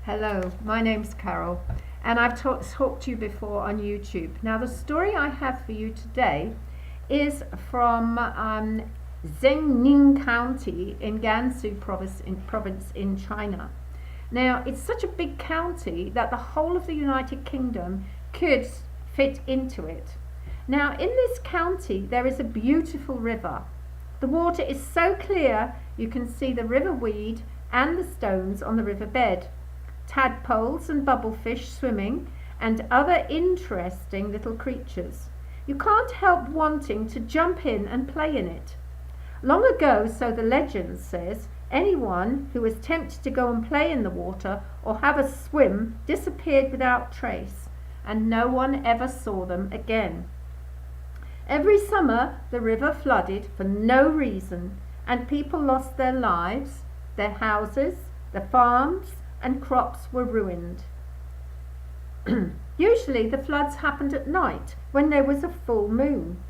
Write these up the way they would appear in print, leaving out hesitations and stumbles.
Hello, my name's Carol, and I've talked to you before on YouTube. Now, the story I have for you today is from Zhengning County in Gansu province in China. Now, it's such a big county that the whole of the United Kingdom could fit into it. Now, in this county, there is a beautiful river. The water is so clear you can see the river weed and the stones on the riverbed, tadpoles and bubblefish swimming, and other interesting little creatures. You can't help wanting to jump in and play in it. Long ago, so the legend says, anyone who was tempted to go and play in the water or have a swim disappeared without trace, and no one ever saw them again. Every summer the river flooded for no reason, and people lost their lives, their houses, their farms, and crops were ruined. Usually the floods happened at night when there was a full moon.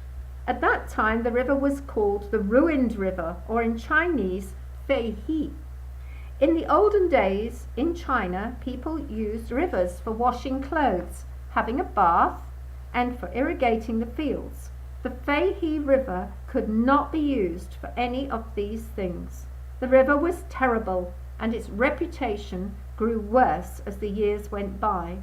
At that time the river was called the Ruined River, or in Chinese, Fei He. In the olden days in China, people used rivers for washing clothes, having a bath, and for irrigating the fields. The Fei He River could not be used for any of these things. The river was terrible, and its reputation grew worse as the years went by.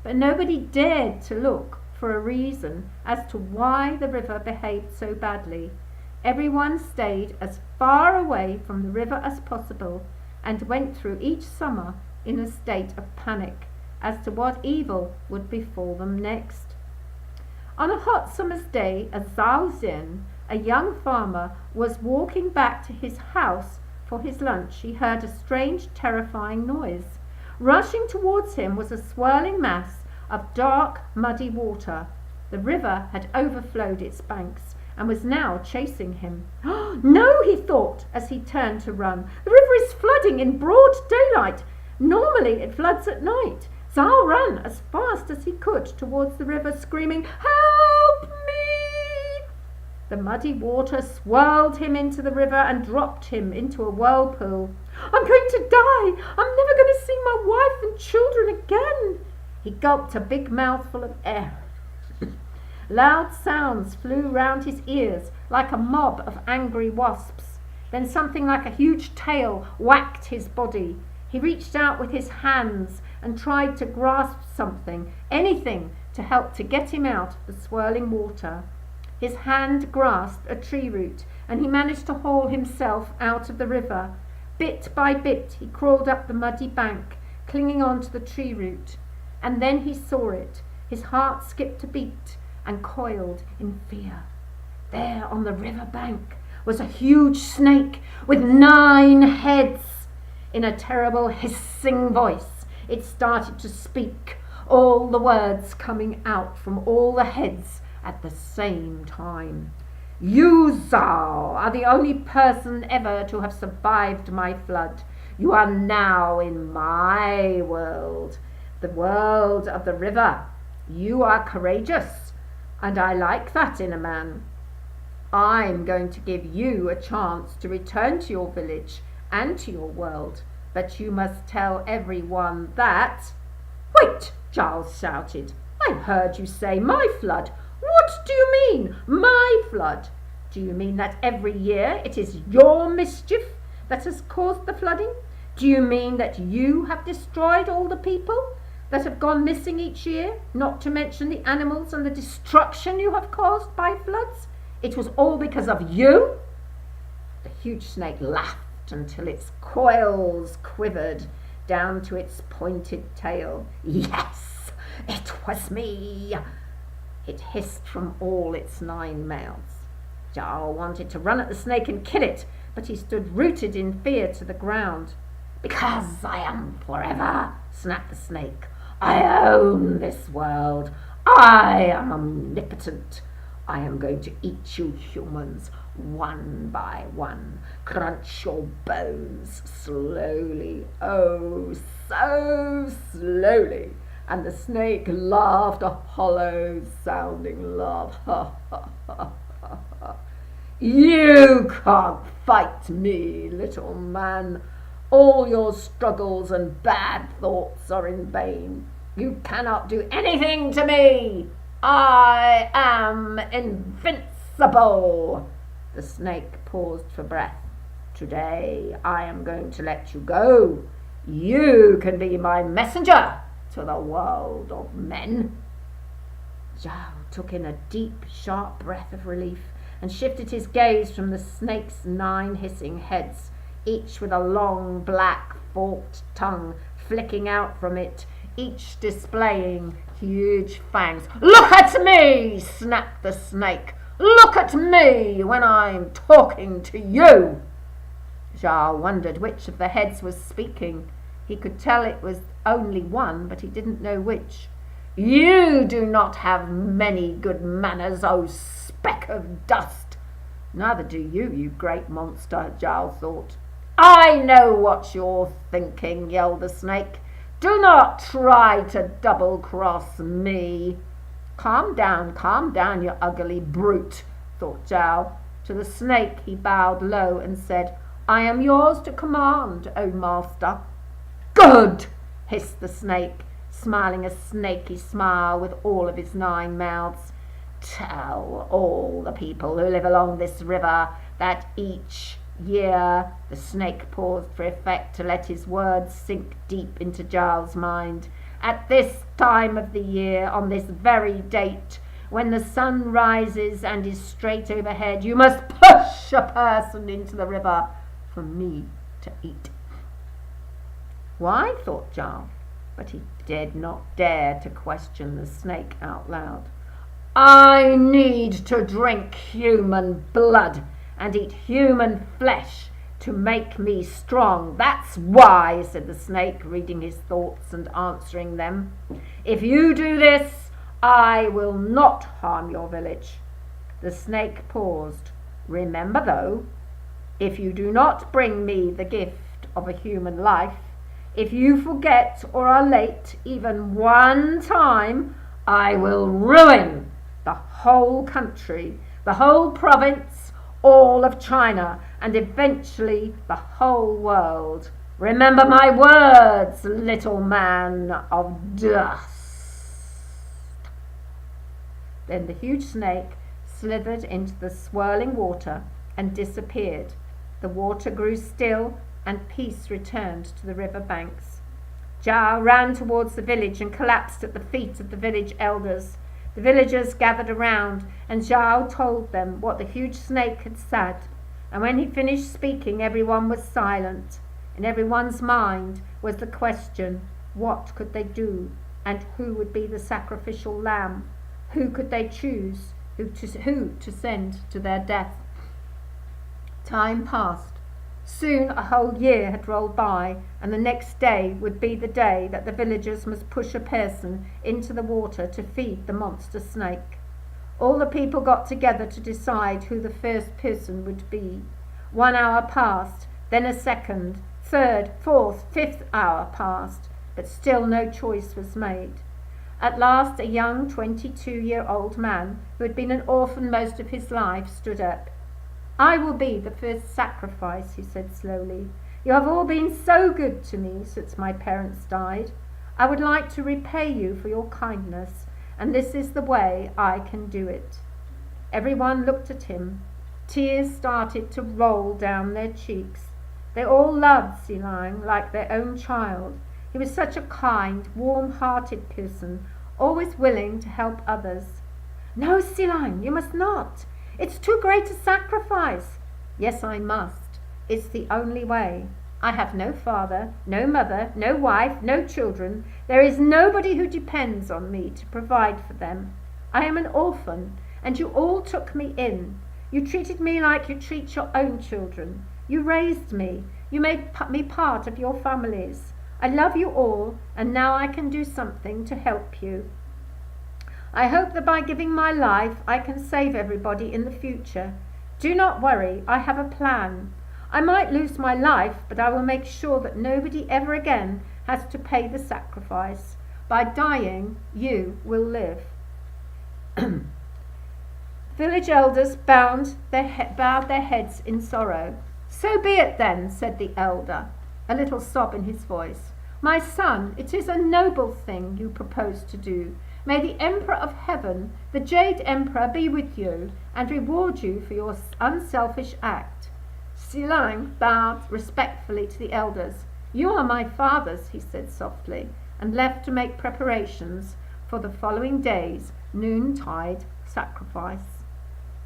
But nobody dared to look for a reason as to why the river behaved so badly. Everyone stayed as far away from the river as possible and went through each summer in a state of panic as to what evil would befall them next. On a hot summer's day, a Zhao Zhen, a young farmer, was walking back to his house for his lunch. He heard a strange, terrifying noise. Rushing towards him was a swirling mass of dark, muddy water. The river had overflowed its banks and was now chasing him. No, he thought as he turned to run. The river is flooding in broad daylight. Normally it floods at night. Zhao ran as fast as he could towards the river, screaming, "Help me!" The muddy water swirled him into the river and dropped him into a whirlpool. "I'm going to die! I'm never going to see my wife and children again!" He gulped a big mouthful of air. Loud sounds flew round his ears like a mob of angry wasps. Then something like a huge tail whacked his body. He reached out with his hands and tried to grasp something, anything, to help to get him out of the swirling water. His hand grasped a tree root, and he managed to haul himself out of the river. Bit by bit he crawled up the muddy bank, clinging on to the tree root. And then he saw it. His heart skipped a beat and coiled in fear. There on the river bank was a huge snake with 9 heads. In a terrible hissing voice it started to speak, all the words coming out from all the heads at the same time. "You, Zhao, are the only person ever to have survived my flood. You are now in my world, the world of the river. You are courageous, and I like that in a man. I'm going to give you a chance to return to your village and to your world, but you must tell everyone that—" "Wait!" Giles shouted. "I heard you say my flood. What do you mean, my flood? Do you mean that every year it is your mischief that has caused the flooding? Do you mean that you have destroyed all the people that have gone missing each year, not to mention the animals and the destruction you have caused by floods? It was all because of you?" The huge snake laughed until its coils quivered down to its pointed tail. "Yes, it was me," it hissed from all its 9 mouths. Zhao wanted to run at the snake and kill it, but he stood rooted in fear to the ground. "Because I am forever," snapped the snake. "I own this world. I am omnipotent. I am going to eat you humans one by one, crunch your bones slowly, oh, so slowly." And the snake laughed a hollow-sounding laugh. "Ha, ha, ha, ha, ha. You can't fight me, little man. All your struggles and bad thoughts are in vain. You cannot do anything to me. I am invincible." The snake paused for breath. "Today I am going to let you go. You can be my messenger to the world of men." Zhao took in a deep, sharp breath of relief and shifted his gaze from the snake's 9 hissing heads, each with a long, black, forked tongue flicking out from it, each displaying huge fangs. "Look at me!" snapped the snake. "Look at me when I'm talking to you!" Zhao wondered which of the heads was speaking. He could tell it was only one, but he didn't know which. "You do not have many good manners, oh speck of dust." "Neither do you, you great monster," Zhao thought. "I know what you're thinking," yelled the snake. "Do not try to double-cross me." Calm down, you ugly brute," thought Zhao. To the snake he bowed low and said, "I am yours to command, O master." "Good!" hissed the snake, smiling a snaky smile with all of his 9 mouths. "Tell all the people who live along this river that each year—" The snake paused for effect to let his words sink deep into Zhao's mind. "At this time of the year, on this very date, when the sun rises and is straight overhead, you must push a person into the river for me to eat." "Why?" thought Zhao, but he did not dare to question the snake out loud. "I need to drink human blood and eat human flesh to make me strong. That's why," said the snake, reading his thoughts and answering them. "If you do this, I will not harm your village." The snake paused. "Remember, though, if you do not bring me the gift of a human life, if you forget or are late even one time, I will ruin the whole country, the whole province, all of China, and eventually the whole world. Remember my words, little man of dust." Then the huge snake slithered into the swirling water and disappeared. The water grew still and peace returned to the river banks. Zhao ran towards the village and collapsed at the feet of the village elders. The villagers gathered around, and Zhao told them what the huge snake had said. And when he finished speaking, everyone was silent. In everyone's mind was the question, what could they do, and who would be the sacrificial lamb? Who could they choose, who to send to their death? Time passed. Soon a whole year had rolled by, and the next day would be the day that the villagers must push a person into the water to feed the monster snake. All the people got together to decide who the first person would be. 1 hour passed, then a second, 3rd, 4th, 5th hour passed, but still no choice was made. At last a young 22-year-old man, who had been an orphan most of his life, stood up. "I will be the first sacrifice," he said slowly. "You have all been so good to me since my parents died. I would like to repay you for your kindness, and this is the way I can do it." Everyone looked at him. Tears started to roll down their cheeks. They all loved Silang like their own child. He was such a kind, warm-hearted person, always willing to help others. "No, Silang, you must not. It's too great a sacrifice." "Yes, I must. It's the only way. I have no father, no mother, no wife, no children. There is nobody who depends on me to provide for them. I am an orphan, and you all took me in. You treated me like you treat your own children. You raised me. You made me part of your families. I love you all, and now I can do something to help you. I hope that by giving my life, I can save everybody in the future. Do not worry, I have a plan. I might lose my life, but I will make sure that nobody ever again has to pay the sacrifice. By dying, you will live." Village elders bowed their heads in sorrow. "So be it then," said the elder. a little sob in his voice. "My son, it is a noble thing you propose to do. May the Emperor of Heaven, the Jade Emperor, be with you and reward you for your unselfish act." Silang bowed respectfully to the elders. "You are my fathers," he said softly, and left to make preparations for the following day's noontide sacrifice.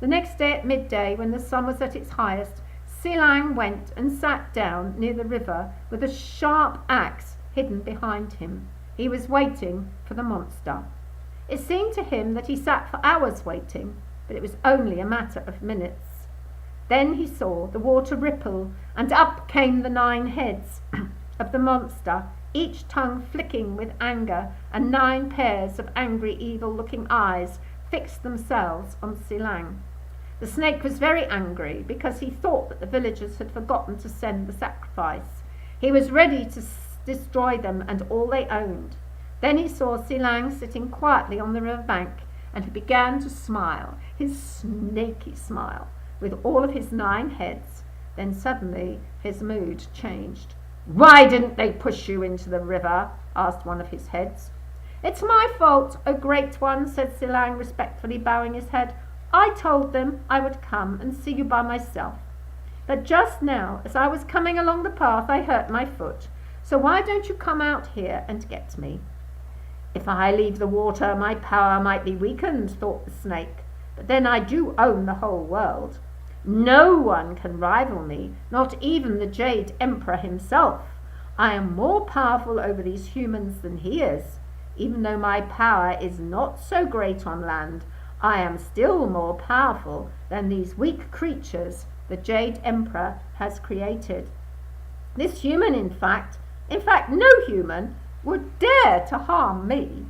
The next day at midday, when the sun was at its highest, Silang went and sat down near the river with a sharp axe hidden behind him. He was waiting for the monster. It seemed to him that he sat for hours waiting, but it was only a matter of minutes. Then he saw the water ripple, and up came the 9 heads of the monster, each tongue flicking with anger, and 9 pairs of angry, evil-looking eyes fixed themselves on Silang. The snake was very angry because he thought that the villagers had forgotten to send the sacrifice. He was ready to destroy them and all they owned. Then he saw Silang sitting quietly on the river bank, and he began to smile, his snaky smile, with all of his 9 heads. Then suddenly his mood changed. "Why didn't they push you into the river?" asked one of his heads. "It's my fault, O great one," said Silang, respectfully bowing his head. "I told them I would come and see you by myself. But just now, as I was coming along the path, I hurt my foot. So why don't you come out here and get me?" "If I leave the water, my power might be weakened," thought the snake. "But then I do own the whole world. No one can rival me, not even the Jade Emperor himself. I am more powerful over these humans than he is. Even though my power is not so great on land, I am still more powerful than these weak creatures the Jade Emperor has created. This human, in fact, no human would dare to harm me."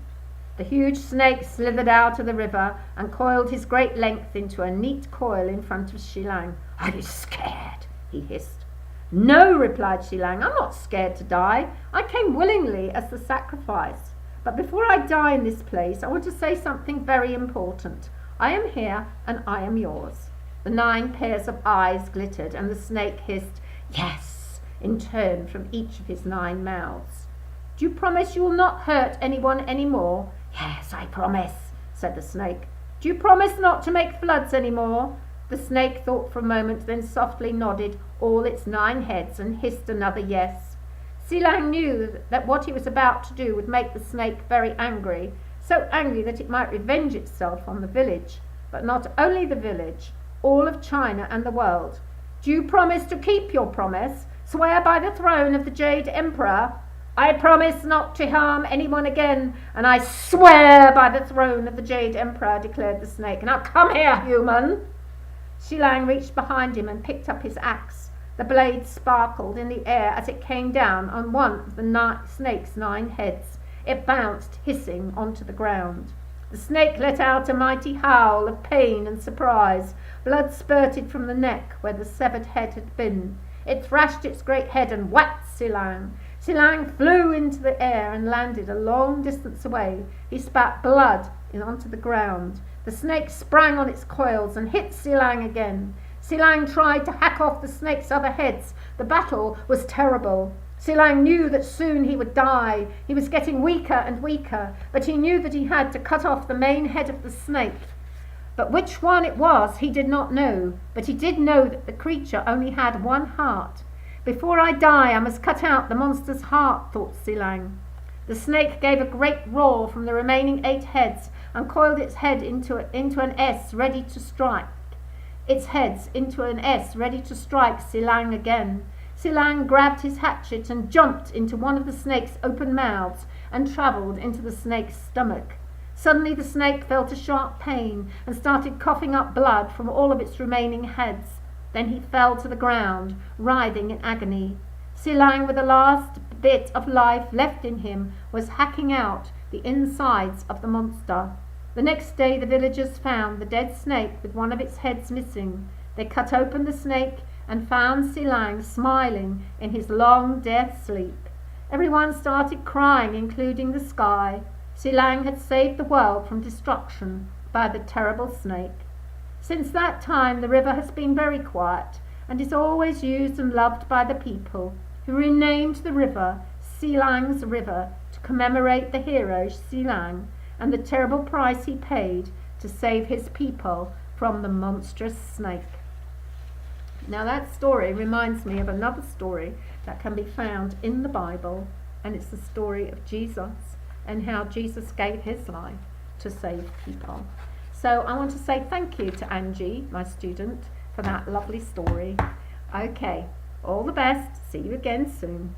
The huge snake slithered out of the river and coiled his great length into a neat coil in front of Silang. "Are you scared?" he hissed. "No," replied Silang, "I'm not scared to die. I came willingly as the sacrifice. But before I die in this place, I want to say something very important. I am here and I am yours." The 9 pairs of eyes glittered, and the snake hissed, "Yes," in turn from each of his 9 mouths. "Do you promise you will not hurt anyone any more?" "Yes, I promise," said the snake. "Do you promise not to make floods any more?" The snake thought for a moment, then softly nodded all its 9 heads and hissed another yes. Silang knew that what he was about to do would make the snake very angry, so angry that it might revenge itself on the village. But not only the village, all of China and the world. "Do you promise to keep your promise? Swear by the throne of the Jade Emperor." "I promise not to harm anyone again, and I swear by the throne of the Jade Emperor," declared the snake. "Now come here, human." Silang reached behind him and picked up his axe. The blade sparkled in the air as it came down on one of the snake's 9 heads. It bounced, hissing, onto the ground. The snake let out a mighty howl of pain and surprise. Blood spurted from the neck where the severed head had been. It thrashed its great head and whacked Silang. Silang flew into the air and landed a long distance away. He spat blood onto the ground. The snake sprang on its coils and hit Silang again. Silang tried to hack off the snake's other heads. The battle was terrible. Silang knew that soon he would die. He was getting weaker and weaker, but he knew that he had to cut off the main head of the snake. But which one it was he did not know, but he did know that the creature only had 1 heart. "Before I die, I must cut out the monster's heart," thought Silang. The snake gave a great roar from the remaining 8 heads and coiled its head into an S, ready to strike. Its heads into an S, ready to strike Silang again. Silang grabbed his hatchet and jumped into one of the snake's open mouths and travelled into the snake's stomach. Suddenly the snake felt a sharp pain and started coughing up blood from all of its remaining heads. Then he fell to the ground, writhing in agony. Silang, with the last bit of life left in him, was hacking out the insides of the monster. The next day the villagers found the dead snake with one of its heads missing. They cut open the snake and found Silang smiling in his long death sleep. Everyone started crying, including the sky. Silang had saved the world from destruction by the terrible snake. Since that time the river has been very quiet and is always used and loved by the people. He renamed the river Silang's River to commemorate the hero Silang and the terrible price he paid to save his people from the monstrous snake. Now that story reminds me of another story that can be found in the Bible, and it's the story of Jesus and how Jesus gave his life to save people. So I want to say thank you to Angie, my student, for that lovely story. Okay, all the best. See you again soon.